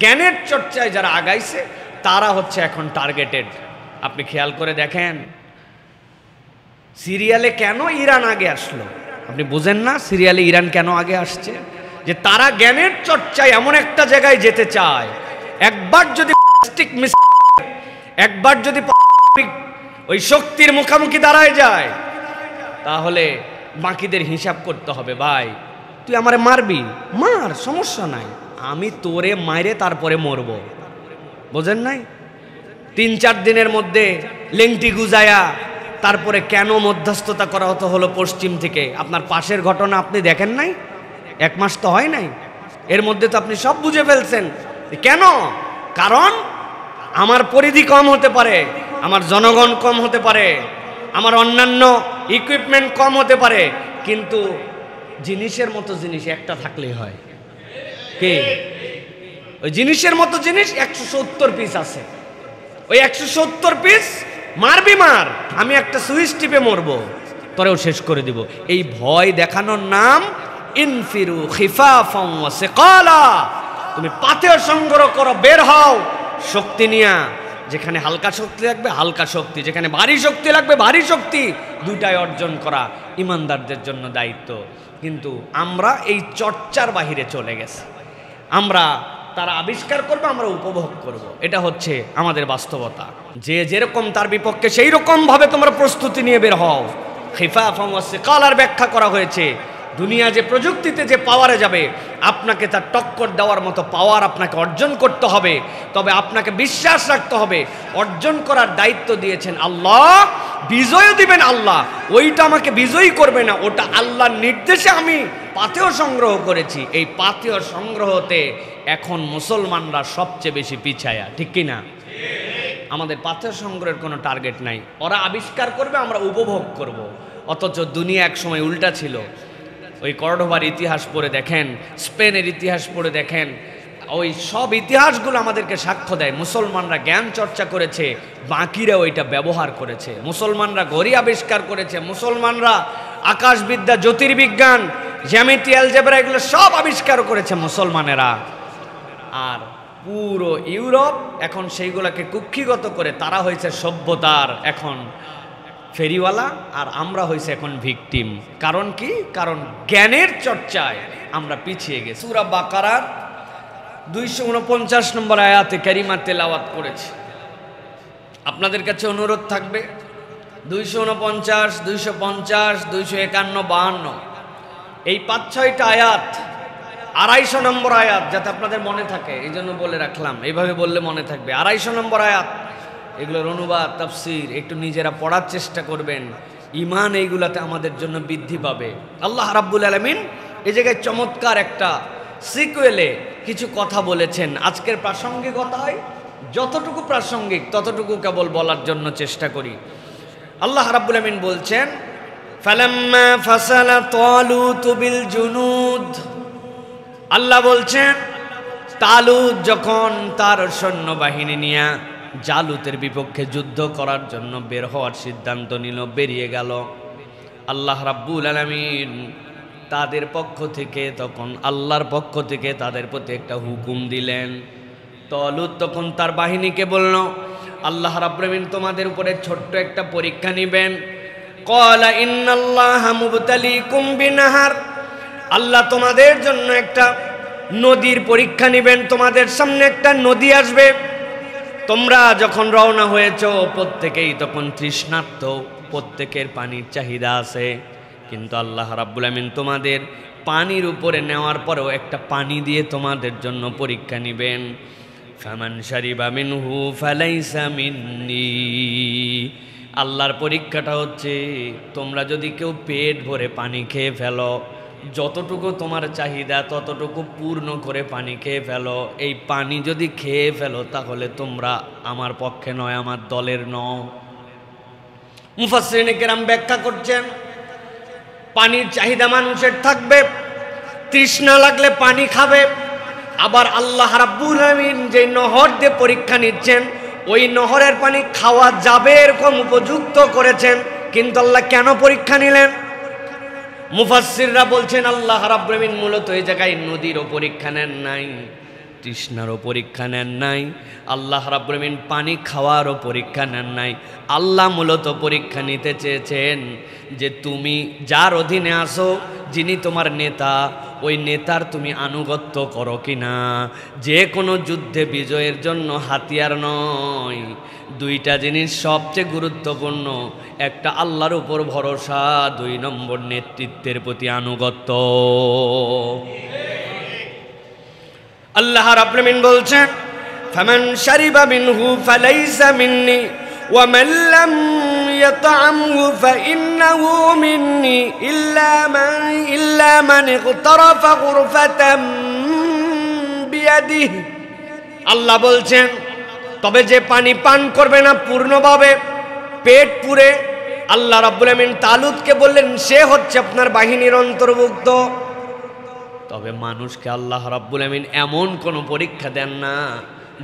জ্ঞানের চর্চায় যারা আগাইছে তারা হচ্ছে এখন টার্গেটেড। আপনি খেয়াল করে দেখেন সিরিয়ালে কেন ইরান আগে আসলো, আপনি বুঝেন না সিরিয়ালে ইরান কেন আগে আসছে? যে তারা জ্ঞানের চর্চায় এমন একটা জায়গায় যেতে চায়, একবার যদি একবার যদি ওই শক্তির মুখোমুখি দাঁড়ায় যায় তাহলে বাকিদের হিসাব করতে হবে। ভাই তুই আমারে মারবি, মার, সমস্যা নাই, আমি তোরে মাইরে তারপরে মরবো। বোঝেন নাই? 3-4 দিনের মধ্যে লেংটি গুজায়া তারপরে কেন মধ্যস্থতা করা হলো পশ্চিম থেকে? আপনার পাশের ঘটনা আপনি দেখেন নাই? 1 মাস তো হয় নাই, এর মধ্যে তো আপনি সব বুঝে ফেলছেন। কেন? কারণ আমার পরিধি কম হতে পারে, আমার জনগণ কম হতে পারে, আমার অন্যান্য ইকুইপমেন্ট কম হতে পারে, কিন্তু জিনিসের মতো জিনিস একটা থাকলেই হয়। কে? ওই জিনিসের মতো জিনিস 170 পিস আছে, ওই 170 পিস মারবি মার, আমি একটা সুইচ টিপে মরবো, তোরেও শেষ করে দিব। এই ভয় দেখানোর নাম ইনফিরু খিফাফাম ওয়া সিকালা। তুমি পাথেয় সংগ্রহ করো, বের হও শক্তি নিয়া। যেখানে হালকা শক্তি লাগবে হালকা শক্তি, যেখানে ভারী শক্তি লাগবে ভারী শক্তি, দুটাই অর্জন করা ইমানদারদের জন্য দায়িত্ব। কিন্তু আমরা এই চর্চার বাহিরে চলে গেছি। আমরা তারা আবিষ্কার করবে, আমরা উপভোগ করব, এটা হচ্ছে আমাদের বাস্তবতা। যে যেরকম তার বিপক্ষে সেই রকম ভাবে তোমরা প্রস্তুতি নিয়ে বের হও। খিফাফাম ওয়া সিকালার ব্যাখ্যা করা হয়েছে, দুনিয়া যে প্রযুক্তিতে যে পাওয়ারে যাবে আপনাকে তার টক্কর দেওয়ার মতো পাওয়ার আপনাকে অর্জন করতে হবে। তবে আপনাকে বিশ্বাস রাখতে হবে অর্জন করার দায়িত্ব দিয়েছেন আল্লাহ, বিজয় দিবেন আল্লাহ। ওইটা আমাকে বিজয়ী করবে না, ওটা আল্লাহর নির্দেশে আমি পাথেয় সংগ্রহ করেছি। এই পাথেয় সংগ্রহতে এখন মুসলমানরা সবচেয়ে বেশি পিছায়া, ঠিক কি না? আমাদের পাথেয় সংগ্রহের কোনো টার্গেট নাই, ওরা আবিষ্কার করবে আমরা উপভোগ করব। অথচ দুনিয়া এক সময় উল্টা ছিল। ওই কর্ডোবার ইতিহাস পড়ে দেখেন, স্পেনের ইতিহাস পড়ে দেখেন, ওই সব ইতিহাসগুলো আমাদেরকে সাক্ষ্য দেয় মুসলমানরা জ্ঞান চর্চা করেছে, বাকিরা ওইটা ব্যবহার করেছে। মুসলমানরা ঘড়ি আবিষ্কার করেছে, মুসলমানরা আকাশবিদ্যা, জ্যোতির্বিজ্ঞান, জ্যামিতি, অ্যালজেব্রা এগুলো সব আবিষ্কার করেছে মুসলমানেরা। আর পুরো ইউরোপ এখন সেইগুলোকে কুক্ষিগত করে তারা হয়েছে সভ্যতার এখন ফেরিওয়ালা, আর আমরা হয়েছে এখন ভিকটিম। কারণ কি? কারণ জ্ঞানের চর্চায় আমরা পিছিয়ে গেছি। সূরা বাকারার 249 নম্বর আয়াতে কারিমা তেলাওয়াত করেছি। আপনাদের কাছে অনুরোধ থাকবে 249, 250, 251, 52 এই 5-6টা আয়াত 250 নম্বর আয়াত, যাতে আপনাদের মনে থাকে, এই জন্য বলে রাখলাম, এইভাবে বললে মনে থাকবে। 250 নম্বর আয়াত, এগুলোর অনুবাদ তাফসীর একটু নিজেরা পড়ার চেষ্টা করবেন, ঈমান এইগুলাতে আমাদের জন্য বৃদ্ধি পাবে। আল্লাহ রাব্বুল আলামিন এই জায়গায় চমৎকার একটা সিকুয়েলে কিছু কথা বলেছেন। আজকের প্রাসঙ্গিকতায় যতটুকু প্রাসঙ্গিক ততটুকু কেবল বলার জন্য চেষ্টা করি। আল্লাহ রাব্বুল আলামিন বলছেন, ফালাম্মা ফাসালা তালুত বিল জুনুদ, আল্লাহ বলছেন তালুত যখন তার সৈন্যবাহিনী নিয়ে জালুতের বিপক্ষে যুদ্ধ করার জন্য বের হওয়ার সিদ্ধান্ত নিল, বেরিয়ে গেল, আল্লাহ রাব্বুল আলামিন তাদের পক্ষ থেকে তখন আল্লাহর পক্ষ থেকে তাদের প্রতি একটা হুকুম দিলেন। তালুত তখন তার বাহিনীকে বলল, আল্লাহ রাব্বুল আলামিন তোমাদের উপরে ছোট্ট একটা পরীক্ষা নেবেন। ক্বালা ইন্নাল্লাহা মুবতালিকুম বিনাহার, আল্লাহ তোমাদের জন্য একটা নদীর পরীক্ষা নেবেন। তোমাদের সামনে একটা নদী আসবে, তোমরা যখন রওনা হয়েছ প্রত্যেকেই তখন তৃষ্ণার্ত, প্রত্যেকের পানির চাহিদা আছে, কিন্তু আল্লাহ রাব্বুল আমিন তোমাদের পানির উপরে নেওয়ার পরেও একটা পানি দিয়ে তোমাদের জন্য পরীক্ষা নেবেন। ফামান শারিবা মিনহু ফালাইসা মিন্নি, আল্লাহর পরীক্ষাটা হচ্ছে তোমরা যদি কেউ পেট ভরে পানি খেয়ে ফেলো, যতটুকু তোমার চাহিদা ততটুকু পূর্ণ করে পানি খেয়ে ফেলো, এই পানি যদি খেয়ে ফেলো তাহলে তোমরা আমার পক্ষে নয়, আমার দলের নও। মুফাসসিরিনে কেরাম ব্যাখ্যা করছেন, পানির চাহিদা মানুষের থাকবে, তৃষ্ণা লাগলে পানি খাবে, আবার আল্লাহ রাব্বুল আমিন যে নহর দিয়ে পরীক্ষা নিচ্ছেন ওই নহরের পানি খাওয়া যাবে এরকম উপযুক্ত করেছেন। কিন্তু আল্লাহ কেন পরীক্ষা নিলেন? মুফাসসিররা বলছেন আল্লাহ রাব্বুল আমিন মূলত এই জায়গায় নদীরও পরীক্ষা নেন নাই, তৃষ্ণারও পরীক্ষা নেন নাই, আল্লাহ রাব্বুল আমিন পানি খাওয়ারও পরীক্ষা নেন নাই। আল্লাহ মূলত পরীক্ষা নিতে চেয়েছেন যে তুমি যার অধীনে আসো, যিনি তোমার নেতা, ওই নেতার তুমি আনুগত্য করো কিনা। যে কোনো যুদ্ধে বিজয়ের জন্য হাতিয়ার নয়, দুইটা জিনিস সবচেয়ে গুরুত্বপূর্ণ, একটা আল্লাহর উপর ভরসা, 2 নম্বর নেতৃত্বের প্রতি আনুগত্য। আল্লাহ রাব্বুল আমিন বলছেন, ফামান শারিবা মিনহু ফালাইসা মিন্নি ওয়া মান লাম ইয়াতআমহু ফাইন্নাহু মিন্নি ইল্লা মান ইগতারাফা গুরফাতাম বিয়াদিহি। আল্লাহ বলছেন, তবে যে পানি পান করবে না পূর্ণভাবে পেট পুরে, আল্লাহ রাব্বুল আমিন তালুতকে বললেন সে হচ্ছে আপনার বাহিনীর অন্তর্ভুক্ত। তবে মানুষকে আল্লাহ রাব্বুল আমিন এমন কোনো পরীক্ষা দেন না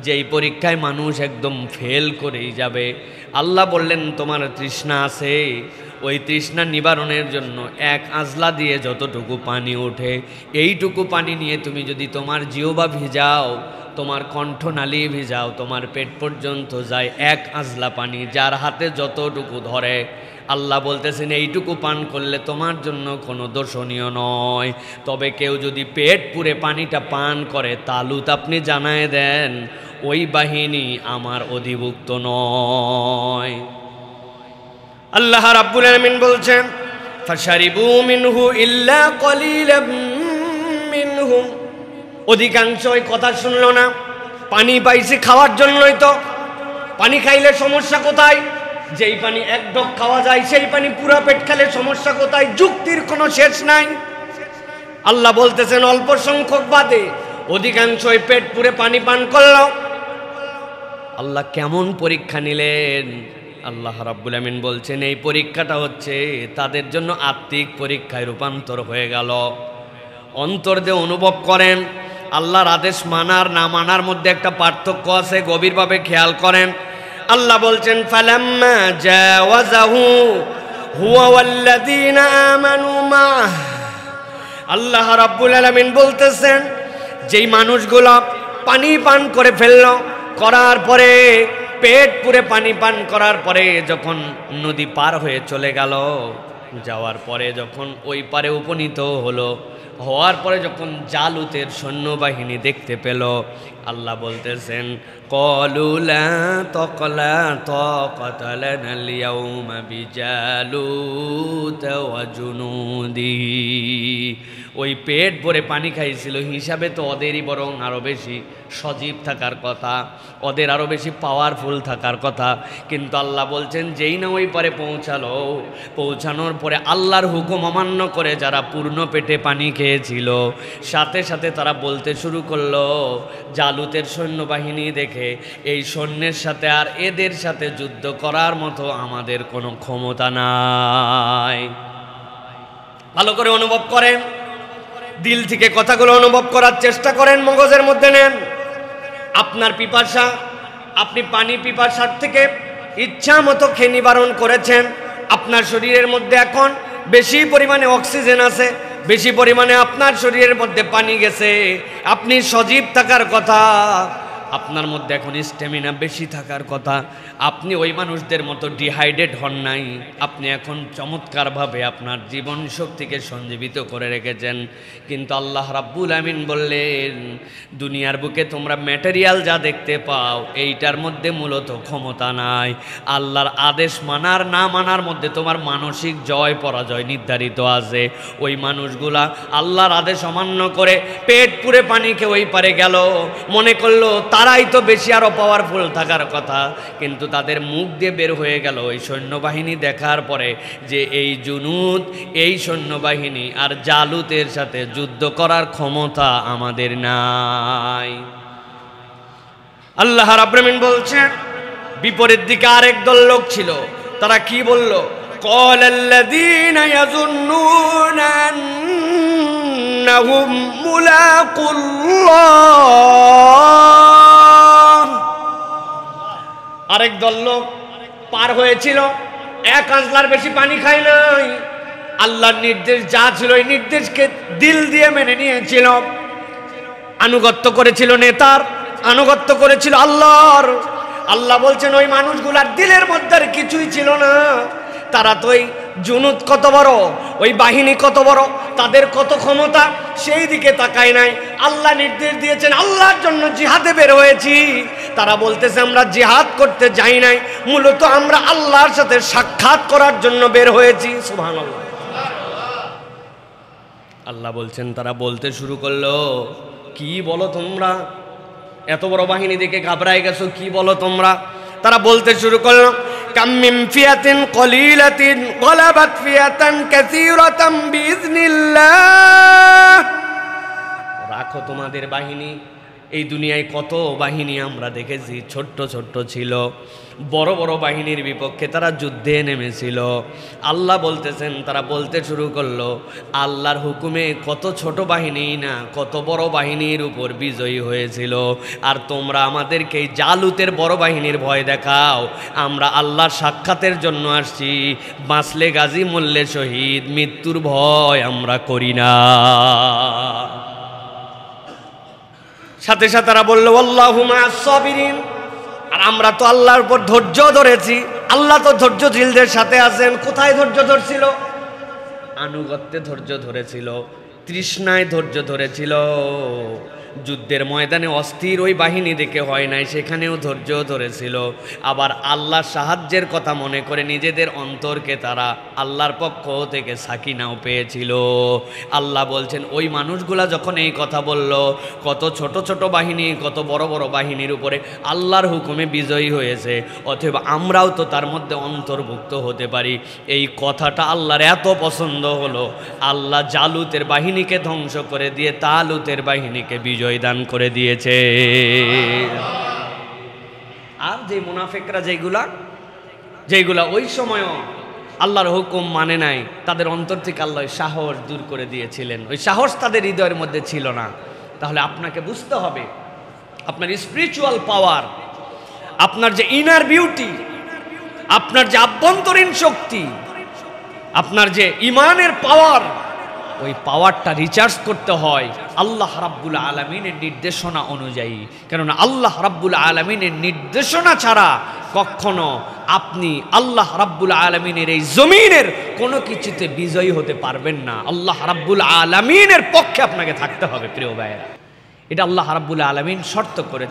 যেই পরীক্ষায় মানুষ একদম ফেল করেই যাবে। আল্লাহ বললেন তোমার তৃষ্ণা আছে, ওই তৃষ্ণা নিবারণের জন্য 1 আজলা দিয়ে যতটুকু পানি ওঠে, এইটুকু পানি নিয়ে তুমি যদি তোমার জিহ্বা ভিজাও, তোমার কণ্ঠনালী ভিজাও, তোমার পেট পর্যন্ত যায় 1 আজলা পানি, যার হাতে যতটুকু ধরে। আল্লাহ বলতেছেন এইটুকু পান করলে তোমার জন্য কোনো দোষণীয় নয়। তবে কেউ যদি পেট পুরে পানিটা পান করে, তালুত আপনি জানায় দেন ওই বাহিনী আমার অধিভুক্ত নয়। আল্লাহ রাব্বুল আমিন বলছেন, ফাশারিবু মিনহু ইল্লা কলিলাম মিনহুম। অধিকাংশ ওই কথা শুনলো না, পানি পাইছে খাওয়ার জন্যই তো। পানি খাইলে সমস্যা কোথায়? যেই পানি 1 ঢোক খাওয়া যায় সেই পানি পুরো পেট খেলে সমস্যা কোথায়? যুক্তির কোনো শেষ নাই। আল্লাহ বলতেছেন অল্প সংখ্যক বাদে অধিকাংশই পেট পুরে পানি পান করল। আল্লাহ কেমন পরীক্ষা নিলেন? আল্লাহ রাব্বুল আমিন বলছেন এই পরীক্ষাটা হচ্ছে তাদের জন্য আত্মিক পরীক্ষায় রূপান্তর হয়ে গেল। অন্তর দিয়ে অনুভব করেন, আল্লাহর আদেশ মানার না মানার মধ্যে একটা পার্থক্য আছে, গভীরভাবে খেয়াল করেন। আল্লাহ বলছেন ফালাম্মা জাওয়াজাহু হুয়া ওয়াল্লাযীনা আমানু মাহ। আল্লাহ রাব্বুল আলামিন বলতেছেন যেই মানুষগুলো পানি পান করে ফেলল, করার পরে পেট পুরে পানি পান করার পরে যখন নদী পার হয়ে চলে গেল, যাওয়ার পরে যখন ওই পারে উপনীত হলো, হওয়ার পরে যখন জালুতের সৈন্যবাহিনী দেখতে পেল, আল্লাহ বলতেছেন ক্বালু লা তাকলা তাকাতা লানাল ইয়াউমা বিজালুত ওয়া জুনুদিহি। ওই পেট ভরে পানি খাইছিল হিসাবে তো ওদেরই বরং আরও বেশি সজীব থাকার কথা, ওদের আরও বেশি পাওয়ারফুল থাকার কথা। কিন্তু আল্লাহ বলছেন যেই না ওই পারে পৌঁছালো, পৌঁছানোর পরে আল্লাহর হুকুম অমান্য করে যারা পূর্ণ পেটে পানি খেয়েছিল, সাথে সাথে তারা বলতে শুরু করলো জালুতের সৈন্যবাহিনী দেখে, এই সৈন্যের সাথে আর এদের সাথে যুদ্ধ করার মতো আমাদের কোনো ক্ষমতা নাই। ভালো করে অনুভব করেন, দিল থেকে কথাগুলো অনুভব করার চেষ্টা করেন, মগজের মধ্যে নেন। আপনার পিপাসা, আপনি পানি পিপাসার থেকে ইচ্ছা মতো খেয়ে নিবারণ করেছেন। আপনার শরীরের মধ্যে এখন বেশি পরিমাণে অক্সিজেন আছে, বেশি পরিমাণে আপনার শরীরের মধ্যে পানি গেছে, আপনি সজীব থাকার কথা, আপনার মধ্যে এখন স্ট্যামিনা বেশি থাকার কথা। আপনি ওই মানুষদের মতো ডিহাইড্রেট হন নাই, আপনি এখন চমৎকারভাবে আপনার জীবন শক্তিকে সঞ্জীবিত করে রেখেছেন। কিন্তু আল্লাহ রাব্বুল আমিন বললেন দুনিয়ার বুকে তোমরা ম্যাটেরিয়াল যা দেখতে পাও এইটার মধ্যে মূলত ক্ষমতা নাই। আল্লাহর আদেশ মানার না মানার মধ্যে তোমার মানসিক জয় পরাজয় নির্ধারিত আছে। ওই মানুষগুলা আল্লাহর আদেশ অমান্য করে পেট পুরে পানি খেয়ে ওই পারে গেল, মনে করলো তারাই তো বেশি আরো পাওয়ারফুল থাকার কথা, কিন্তু তাদের মুখ দিয়ে বের হয়ে গেল ওই সৈন্যবাহিনী দেখার পরে যে এই জুনুদ, এই সৈন্যবাহিনী আর জালুতের সাথে যুদ্ধ করার ক্ষমতা আমাদের নাই। আল্লাহ রাব্বুল আমিন বলছেন বিপরীত দিকে আরেক দল লোক ছিল, তারা কি বলল? ক্বালাল্লাযীনা ইয়াযুন্নুনা আন্নাহুম মুলাকুল্লাহ। আরেক দল লোক পার হয়েছিল, 1 আঁচলার বেশি পানি খায় নাই, আল্লাহর নির্দেশ যা ছিল এই নির্দেশকে দিল দিয়ে মেনে নিয়েছিল। আনুগত্য করেছিল নেতার, আনুগত্য করেছিল আল্লাহর। আল্লাহ বলছেন ওই মানুষগুলার দিলের মধ্যে আর কিছুই ছিল না। তারা তো ওই জুনুদ কত বড়, ওই বাহিনী কত বড়, তাদের কত ক্ষমতা, সেই দিকে তাকায় নাই। আল্লাহ নির্দেশ দিয়েছেন আল্লাহর জন্য জিহাদে বের হয়েছি। তারা বলতেছে আমরা জিহাদ করতে যাই নাই, মূলত আমরা আল্লাহর সাথে সাক্ষাৎ করার জন্য বের হয়েছি। সুবহানাল্লাহ। আল্লাহ বলছেন তারা বলতে শুরু করলো, কি বলো তোমরা? এত বড় বাহিনী দেখে ঘাবড়ায় গেছো, কি বলো তোমরা? তারা বলতে শুরু করলো, কাম মিন ফিয়াতিন কলিলাতিন গলাবাত ফিয়াতান কাসীরাতাম বিইজনিল্লাহ। রাখো তোমাদের বাহিনী। এই দুনিয়ায় কত বাহিনী আমরা দেখেছি, ছোট্ট ছোট্ট ছিল, বড় বড় বাহিনীর বিপক্ষে তারা যুদ্ধে নেমেছিল। আল্লাহ বলতেছেন তারা বলতে শুরু করলো, আল্লাহর হুকুমে কত ছোট বাহিনী না কত বড় বাহিনীর উপর বিজয়ী হয়েছিল। আর তোমরা আমাদেরকে এই জালুতের বড় বাহিনীর ভয় দেখাও। আমরা আল্লাহর সাক্ষাতের জন্য আসছি, বাঁচলে গাজী মরলে শহীদ, মৃত্যুর ভয় আমরা করি না। সাথে সাথে তারা বলল আল্লাহু মা'আস সাবিরিন। আর আমরা তো আল্লাহর উপর ধৈর্য ধরেছি, আল্লাহ তো ধৈর্যশীলদের সাথে আছেন। কোথায় ধৈর্য ধরছিল? আনুগত্যে ধৈর্য ধরেছিল, তৃষ্ণায় ধৈর্য ধরেছিল। যুদ্ধের ময়দানে অস্থির ওই বাহিনী দেখে হয় নাই, সেখানেও ধৈর্য ধরেছিল। আবার আল্লাহর সাহায্যের কথা মনে করে নিজেদের অন্তরকে তারা আল্লাহর পক্ষ থেকে সাকিনাও পেয়েছিল। আল্লাহ বলছেন ওই মানুষগুলা যখন এই কথা বলল, কত ছোট ছোট বাহিনী কত বড় বড় বাহিনীর উপরে আল্লাহর হুকুমে বিজয়ী হয়েছে, অথবা আমরাও তো তার মধ্যে অন্তর্ভুক্ত হতে পারি। এই কথাটা আল্লাহর এত পছন্দ হলো, আল্লাহ জালুতের বাহিনীকে ধ্বংস করে দিয়ে তালুতের বাহিনীকে বিজয় দান করে দিয়েছে। আর যে মুনাফিকরা যেগুলা ওই সময়ও আল্লাহর হুকুম মানে নাই, তাদের অন্তর থেকে আল্লাহ সাহস দূর করে দিয়েছিলেন। ওই সাহস তাদের হৃদয়ের মধ্যে ছিল না। তাহলে আপনাকে বুঝতে হবে আপনার স্পিরিচুয়াল পাওয়ার, আপনার যে ইনার বিউটি, আপনার যে আভ্যন্তরীণ শক্তি, আপনার যে ইমানের পাওয়ার, ওই পাওয়ারটা রিচার্জ করতে হয় আল্লাহ রাব্বুল আলামিনের নির্দেশনা অনুযায়ী। কেননা আল্লাহ রাব্বুল আলামিনের নির্দেশনা ছাড়া কখনো আপনি আল্লাহ রাব্বুল আলামিনের এই জমিনের কোনো কিছুতে বিজয়ী হতে পারবেন না। আল্লাহ রাব্বুল আলামিনের পক্ষে আপনাকে থাকতে হবে প্রিয় ভাইয়েরা। এটা আল্লাহ রাব্বুল আলামিন শর্ত করে